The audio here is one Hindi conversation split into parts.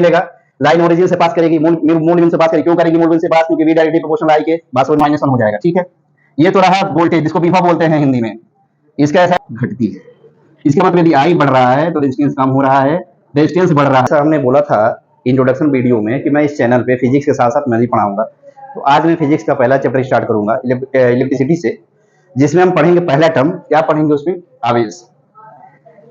मिलेगा। लाइन ओरिजिन से पास करेगी, मूल बिंदु से पास करेगी। क्यों करेगी मूल बिंदु से पास? क्योंकि v डायरेक्टली प्रोपोर्शनल i के -1 हो जाएगा। ठीक है, ये तो रहा वोल्टेज, जिसको विभव बोलते हैं हिंदी में। इसका ऐसा घटती है, इसका मतलब यदि i बढ़ रहा है तो रेजिस्टेंस कम हो रहा है, रेजिस्टेंस बढ़ रहा है। हमने बोला था इंट्रोडक्शन वीडियो में कि मैं इस चैनल पे फिजिक्स के साथ साथ मैं भी पढ़ाऊंगा। तो आज मैं फिजिक्स का पहला चैप्टर स्टार्ट करूंगा इलेक्ट्रिसिटी से, जिसमें हम पढ़ेंगे पहला टर्म। क्या पढ़ेंगे उसमें? आवेश,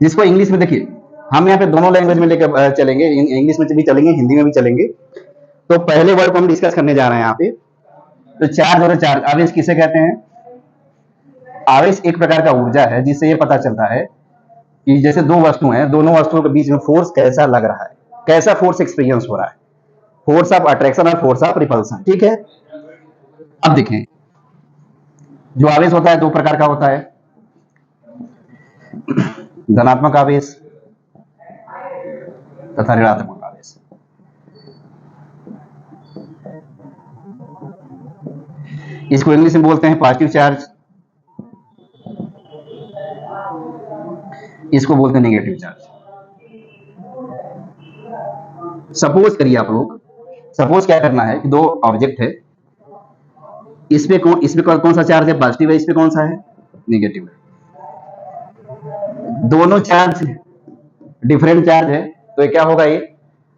जिसको इंग्लिश में देखिए हम यहाँ पे दोनों लैंग्वेज में लेकर चलेंगे, इंग्लिश में भी चलेंगे, हिंदी में भी चलेंगे। तो पहले वर्ड को हम डिस्कस करने जा रहे हैं यहाँ पे। तो चार्ज और चार्ज, आवेश किसे कहते हैं? आवेश एक प्रकार का ऊर्जा है जिससे ये पता चलता है कि जैसे दो वस्तु हैं, दोनों वस्तुओं के बीच में फोर्स कैसा लग रहा है, कैसा फोर्स एक्सपीरियंस हो रहा है, फोर्स ऑफ अट्रैक्शन और फोर्स ऑफ रिपल्सन। ठीक है, अब देखें जो आवेश होता है दो प्रकार का होता है, धनात्मक आवेश तथा ऋणात्मक आवेश। इसको इंग्लिश में बोलते हैं पॉजिटिव चार्ज, इसको बोलते हैं नेगेटिव चार्ज। सपोज करिए आप लोग, सपोज क्या करना है कि दो ऑब्जेक्ट है, इस पे कौन सा चार्ज है? पॉजिटिव है, इस पे कौन सा है? नेगेटिव है। दोनों चार्ज डिफरेंट चार्ज है, तो क्या होगा? ये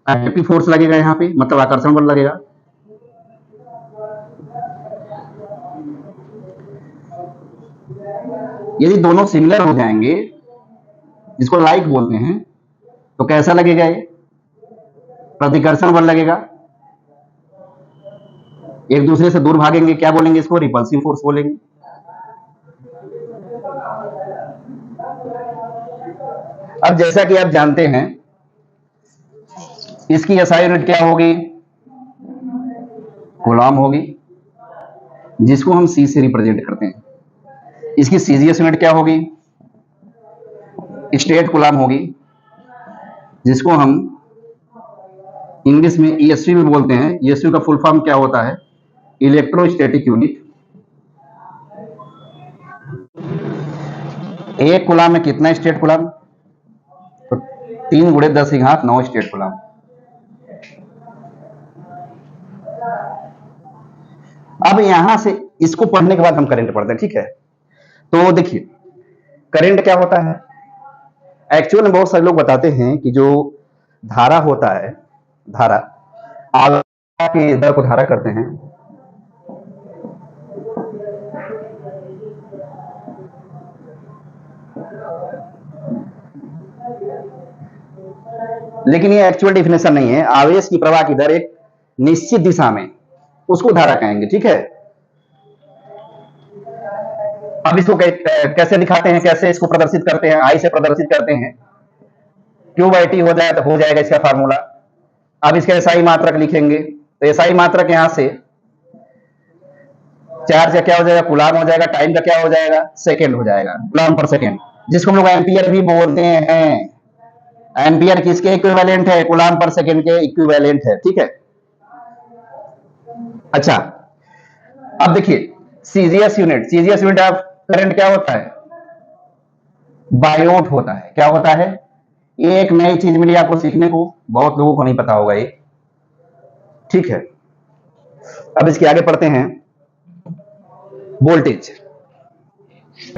अट्रैक्टिव फोर्स लगेगा यहाँ पे, मतलब आकर्षण बल लगेगा। यदि दोनों सिमिलर हो जाएंगे, जिसको लाइक बोलते हैं, तो कैसा लगेगा? ये प्रतिकर्षण बल लगेगा। एक दूसरे से दूर भागेंगे, क्या बोलेंगे इसको? रिपल्सिव फोर्स बोलेंगे। अब जैसा कि आप जानते हैं, इसकी एसआई यूनिट क्या होगी? कूलॉम होगी, जिसको हम सी से रिप्रेजेंट करते हैं। इसकी सीजीएस यूनिट क्या होगी? स्टेट कूलॉम होगी, जिसको हम इंग्लिश में ईएसवी भी बोलते हैं। ईएसवी का फुल फॉर्म क्या होता है? Electrostatic unit. एक कूलॉम में कितना स्टेट कूलॉम? तो 3 × 10⁻9 स्टेट कूलॉम। अब यहां से इसको पढ़ने के बाद हम करंट पढ़ते हैं। ठीक है, तो देखिए करंट क्या होता है। एक्चुअल में बहुत सारे लोग बताते हैं कि जो धारा होता है, धारा आवेश के दर को धारा करते हैं। लेकिन ये एक्चुअल डेफिनेशन नहीं है। आवेश की प्रवाह की दर एक निश्चित दिशा में, उसको धारा कहेंगे। ठीक है, अब इसको कैसे दिखाते हैं, कैसे इसको प्रदर्शित करते हैं? आई से प्रदर्शित करते हैं। Q/T हो जाए तो हो जाएगा इसका फार्मूला। अब इसका एसआई मात्रक लिखेंगे, तो एसआई मात्रक यहां से चार्ज का क्या हो जाएगा? कूलॉम हो जाएगा। टाइम का क्या हो जाएगा? सेकेंड हो जाएगा, कूलॉम पर सेकेंड, जिसको हम लोग एम्पियर भी बोलते हैं। एम्पियर किसके इक्विवेलेंट है? कूलॉम पर सेकेंड के इक्विवेलेंट है। ठीक है, अच्छा अब देखिए सीजीएस यूनिट ऑफ करंट क्या होता है? बायोट होता है। क्या होता है? एक नई चीज मिली आपको सीखने को, बहुत लोगों को नहीं पता होगा ये। ठीक है, अब इसके आगे पढ़ते हैं वोल्टेज।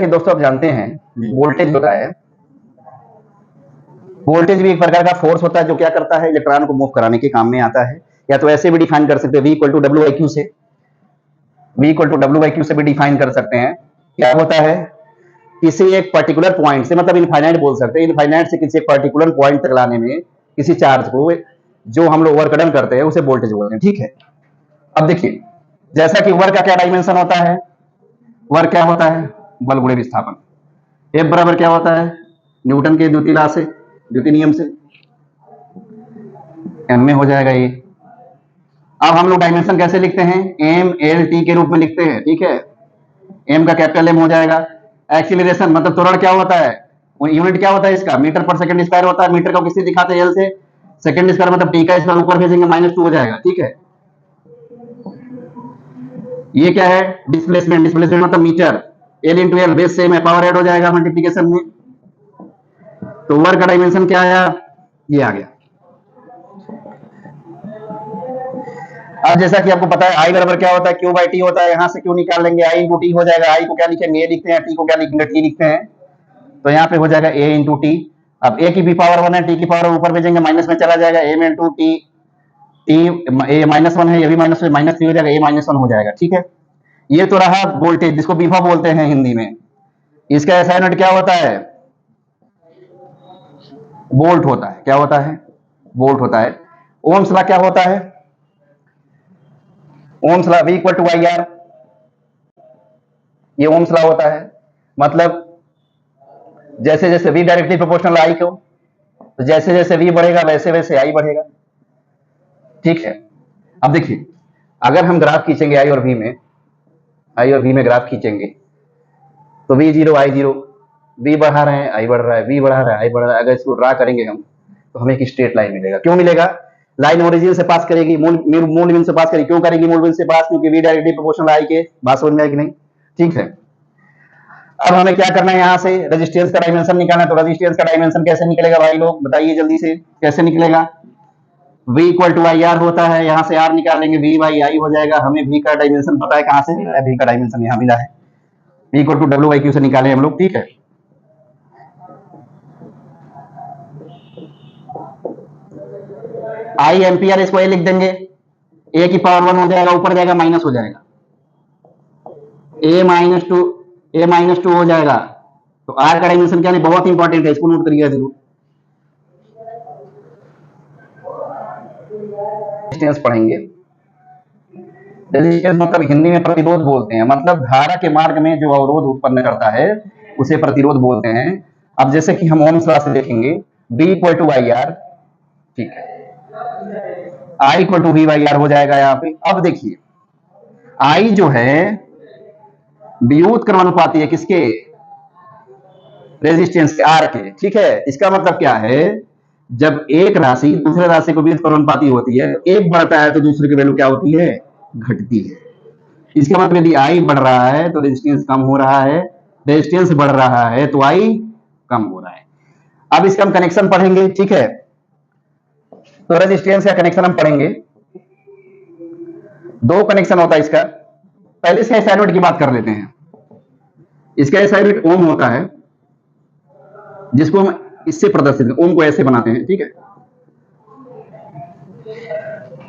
दोस्तों आप जानते हैं वोल्टेज होता है, वोल्टेज भी एक प्रकार का फोर्स होता है जो क्या करता है? इलेक्ट्रॉन को मूव कराने के काम में आता है। या तो ऐसे भी डिफाइन कर सकते हैं, V = W/Q से, V = W/Q से भी डिफाइन कर सकते हैं। क्या होता है? किसी एक पर्टिकुलर पॉइंट से, मतलब इनफाइनाइट बोल सकते हैं, इनफाइनाइट से किसी एक पर्टिकुलर पॉइंट तक लाने में किसी चार्ज को जो हम लोग वर्क डन करते हैं उसे वोल्टेज बोलते हैं। ठीक है, अब देखिए जैसा कि वर्क का क्या डायमेंशन होता है? वर्क क्या होता है? बल गुणे विस्थापन। F बराबर क्या होता है? न्यूटन के द्वितीय लॉ से, द्वितीय नियम से, m में हो जाएगा ये। अब हम लोग डायमेंशन कैसे लिखते हैं? mLT के रूप में लिखते हैं। ठीक है, m का कैपिटल M हो जाएगा। एक्सीलरेशन मतलब त्वरण क्या होता है? यूनिट क्या होता है इसका? मीटर पर सेकंड स्क्वायर होता है। मीटर को किससे दिखाते हैं? L से। सेकंड स्क्वायर मतलब t का स्क्वायर ऊपर भेजेंगे -2 हो जाएगा। ठीक है, ये क्या है? डिस्प्लेसमेंट मतलब metre, L × L base same है, पावर ऐड हो जाएगा मल्टीप्लिकेशन में। तो वर्क का डायमेंशन क्या आया? ये आ गया। अब जैसा कि आपको पता है आई बराबर क्या होता है, क्यू बाई टी होता है। यहां से क्यू निकाल लेंगे, आई इंटू टी हो जाएगा। आई को क्या लिखेंगे, ए लिखते हैं, टी को क्या लिखेंगे, टी लिखते हैं। तो यहाँ पे हो जाएगा ए इंटू टी। अब ए की भी पावर 1 है, टी की पावर ऊपर भेजेंगे, माइनस में चला जाएगा, ए में into T. T A minus 1 है, ये भी माइनस में माइनस 3 हो जाएगा, ए माइनस 1 हो जाएगा। ठीक है, ये तो रहा वोल्टेज, जिसको विभव बोलते हैं हिंदी में। इसका एसआई यूनिट क्या होता है, वोल्ट होता है। क्या होता है, वोल्ट होता है। ओम्स लॉ क्या होता है, Ohm's law V equal to I R, ये ओम्स लॉ होता है। मतलब जैसे जैसे V डायरेक्टली प्रोपोर्शनल आई को, तो जैसे जैसे V बढ़ेगा वैसे वैसे आई बढ़ेगा। ठीक है, अब देखिए, अगर हम ग्राफ खींचेंगे आई और V में, आई और V में ग्राफ खींचेंगे, तो V0 I0, V बढ़ा रहे हैं आई बढ़ रहा है, V बढ़ा रहा है आई बढ़ रहा है। अगर इसको ड्रा करेंगे हम, तो हमें एक स्ट्रेट लाइन मिलेगा। क्यों मिलेगा, लाइन ओरिजिन से पास करेगी, मूल बिंदु से पास करेगी। क्यों करेगी मूल बिंदु से पास, क्योंकि V डायरेक्टली प्रोपोर्शनल आई के। बात समझ में आई कि नहीं। ठीक है, अब हमें क्या करना है, यहां से रेजिस्टेंस का डायमेंशन निकालना है। तो रेजिस्टेंस का डायमेंशन कैसे निकलेगा भाई लोग, बताइए जल्दी से, कैसे निकलेगा। V equal to I R होता है, यहां से R निकालेंगे, V बाई आई हो जाएगा। हमें V का डायमेंशन पता है, कहां से मिला है, V का डायमेंशन यहां मिला है, V equal to W by Q से निकाले हम लोग। ठीक है, आई एम्पियर, इसको ए लिख देंगे, ए की पावर 1 हो जाएगा, ऊपर जाएगा माइनस हो जाएगा, ए माइनस टू हो जाएगा। तो आर का डायमेंशन क्या है, बहुत इंपॉर्टेंट है, इसको नोट करिएगा जरूर। रेजिस्टेंस पढ़ेंगे, रेजिस्टेंस मतलब हिंदी में प्रतिरोध बोलते हैं। मतलब धारा के मार्ग में जो अवरोध उत्पन्न करता है उसे प्रतिरोध बोलते हैं। अब जैसे कि हम ओम्स लॉ से देखेंगे, B equal to I R, ठीक है, I equal to V by R हो जाएगा यहाँ पे। अब देखिए, I जो है व्युत क्रमानुपाती है, किसके, रेजिस्टेंस के, R के। ठीक है, इसका मतलब क्या है, जब एक राशि दूसरे राशि को व्युत क्रमानुपाती होती है, एक बढ़ता है तो दूसरे की वैल्यू क्या होती है, घटती है। इसका मतलब यदि आई बढ़ रहा है तो रेजिस्टेंस कम हो रहा है, रेजिस्टेंस बढ़ रहा है तो आई कम हो रहा है। अब इसका हम कनेक्शन पढ़ेंगे। ठीक है, तो रेजिस्टेंस का कनेक्शन हम पढ़ेंगे, दो कनेक्शन होता है इसका। पहले से एसआई यूनिट की बात कर लेते हैं। इसका एसआई यूनिट ओम होता है, जिसको हम इससे प्रदर्शित, ओम को ऐसे बनाते हैं। ठीक है,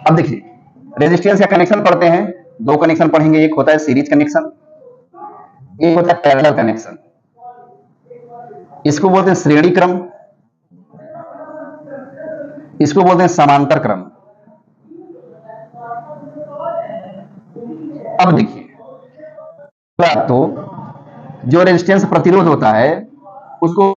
अब देखिए, रेजिस्टेंस का कनेक्शन पढ़ते हैं, दो कनेक्शन पढ़ेंगे। एक होता है सीरीज कनेक्शन, एक होता है पैरेलल कनेक्शन। इसको बोलते हैं श्रेणी क्रम, इसको बोलते हैं समांतर क्रम। अब देखिए, तो जो रेजिस्टेंस प्रतिरोध होता है उसको